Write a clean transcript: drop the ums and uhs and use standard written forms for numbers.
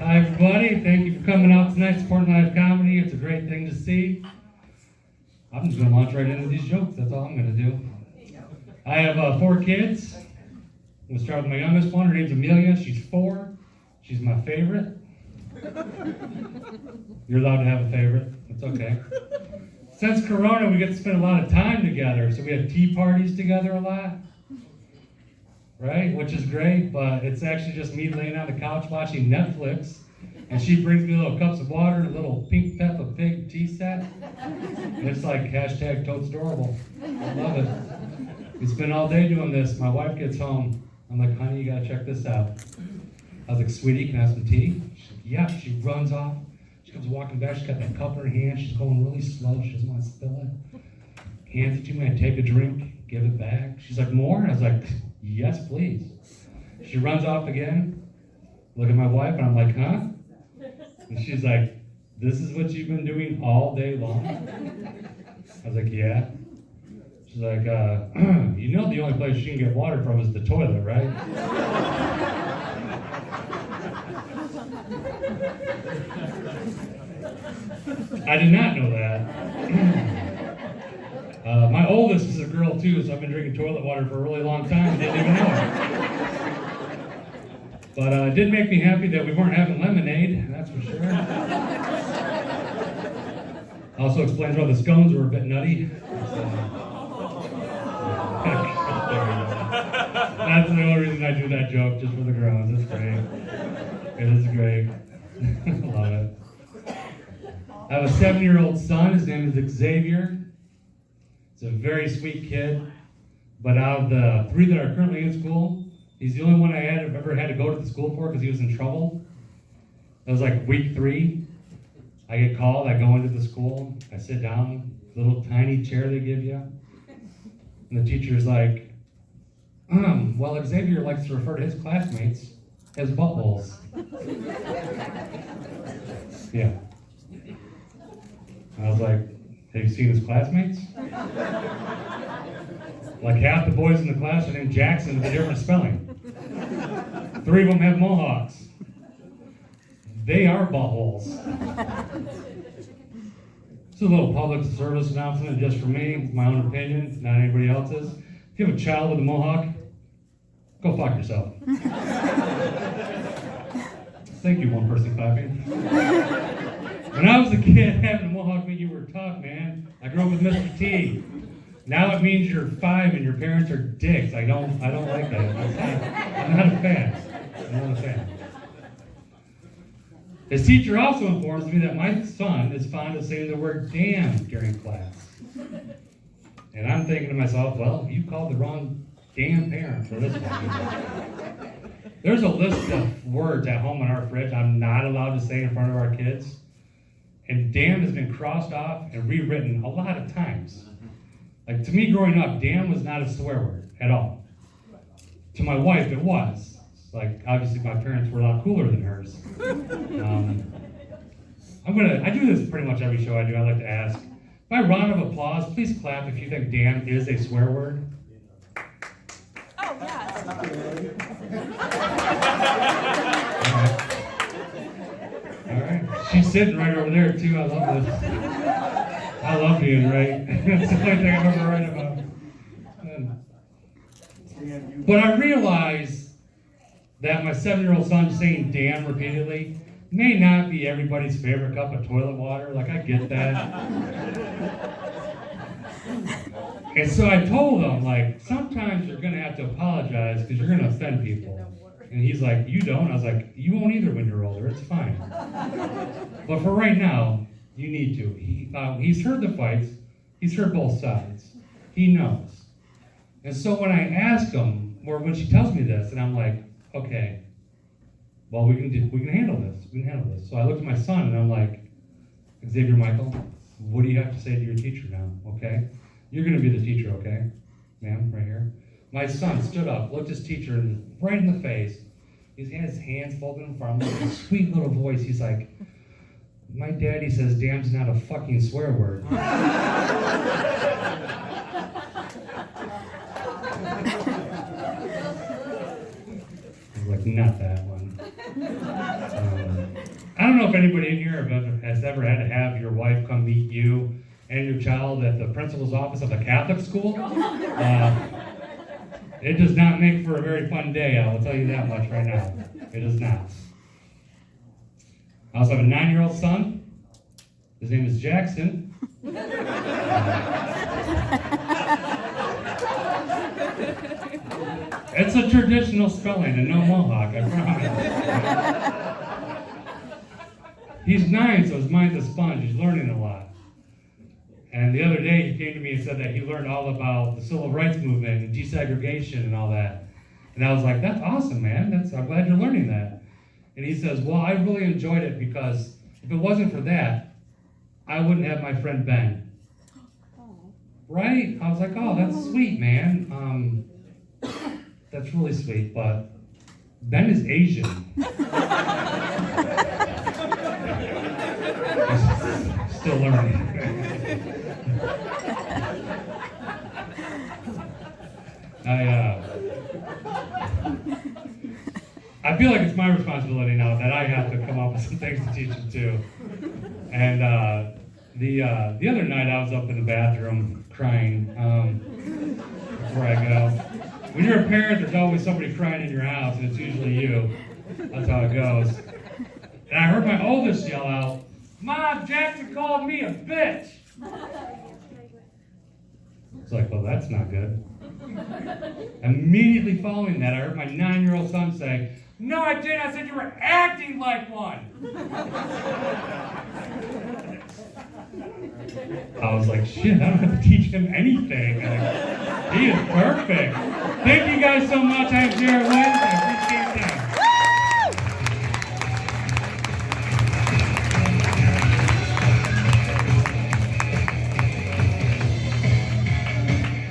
Hi, everybody. Thank you for coming out tonight, supporting live comedy. It's a great thing to see. I'm just going to launch right into these jokes. That's all I'm going to do. I have 4 kids. I'm going to start with my youngest one. Her name's Amelia. She's 4. She's my favorite. You're allowed to have a favorite. It's okay. Since Corona, we get to spend a lot of time together. So we have tea parties together a lot. Right? Which is great, but it's actually just me laying on the couch watching Netflix, and she brings me little cups of water and a little pink Peppa Pig tea set. And it's like hashtag totes adorable. I love it. We spend all day doing this. My wife gets home. I'm like, honey, you gotta check this out. I was like, sweetie, can I have some tea? She's like, yeah. She runs off. She comes walking back. She's got that cup in her hand. She's going really slow. She doesn't want to spill it. Hands it to me. I take a drink, give it back. She's like, more? And I was like, yes, please. She runs off again. Look at my wife, and I'm like, huh? And she's like, this is what you've been doing all day long? I was like, yeah. She's like, you know the only place you can get water from is the toilet, right? I did not know that. My oldest is a girl too, so I've been drinking toilet water for a really long time and didn't even know it. But it did make me happy that we weren't having lemonade, that's for sure. Also explains why the scones were a bit nutty. That's the only reason I do that joke, just for the groans. It's great. It is great. I love it. I have a 7-year-old son. His name is Xavier. He's a very sweet kid, but out of the 3 that are currently in school, he's the only one I've ever had to go to the school for because he was in trouble. It was like week 3. I get called, I go into the school, I sit down, little tiny chair they give you, and the teacher's like, well, Xavier likes to refer to his classmates as buttholes. Yeah. I was like, have you seen his classmates? Like half the boys in the class are named Jackson with a different spelling. 3 of them have mohawks. They are buttholes. It's a little public service announcement just for me. It's my own opinion, not anybody else's. If you have a child with a mohawk, go fuck yourself. Thank you, one person clapping. When I was a kid, having a mohawk meant you were tough, man. I grew up with Mr. T. Now it means you're 5 and your parents are dicks. I don't like that. I'm not a fan. I'm not a fan. His teacher also informs me that my son is fond of saying the word damn during class. And I'm thinking to myself, well, you called the wrong damn parent for this one. There's a list of words at home in our fridge I'm not allowed to say in front of our kids. And damn has been crossed off and rewritten a lot of times. Like, to me growing up, damn was not a swear word at all. To my wife, it was. Like, obviously my parents were a lot cooler than hers. I do this pretty much every show I do. I like to ask, by round of applause, please clap if you think damn is a swear word. Oh, yes. All right. She's sitting right over there, too. I love this. I love being right. That's the only thing I'm ever right about. But I realize that my 7-year-old son saying damn repeatedly may not be everybody's favorite cup of toilet water. Like, I get that. And so I told him, like, sometimes you're going to have to apologize because you're going to offend people. And he's like, you don't? I was like, you won't either when you're older. It's fine. But for right now, you need to. He's heard the fights. He's heard both sides. He knows. And so when I ask him, or when she tells me this, and I'm like, okay, well, we can handle this. We can handle this. So I look at my son, and I'm like, Xavier Michael, what do you have to say to your teacher now, okay? You're going to be the teacher, okay? Ma'am, right here. My son stood up, looked his teacher right in the face. He had his hands folded in front of him with a sweet little voice. He's like, my daddy says damn's not a fucking swear word. I was like, not that one. don't know if anybody in here has ever had to have your wife come meet you and your child at the principal's office of a Catholic school. It does not make for a very fun day, I will tell you that much right now. It does not. I also have a 9-year-old son. His name is Jackson. It's a traditional spelling and no mohawk, I promise. He's 9, so his mind's a sponge. He's learning a lot. And the other day he came to me and said that he learned all about the civil rights movement and desegregation and all that. And I was like, that's awesome, man. I'm glad you're learning that. And he says, well, I really enjoyed it because if it wasn't for that, I wouldn't have my friend Ben. Right? I was like, oh, that's sweet, man. That's really sweet, but Ben is Asian. Still learning. I feel like it's my responsibility now that I have to come up with some things to teach him too. And the other night I was up in the bathroom crying before I go. When you're a parent, there's always somebody crying in your house, and it's usually you. That's how it goes. And I heard my oldest yell out, "Mom, Jackson called me a bitch!" It's like, well, that's not good. Immediately following that, I heard my 9-year-old son say, "No, I didn't. I said you were acting like one." I was like, shit, I don't have to teach him anything. He is perfect. Thank you guys so much. I'm Jared Wynn.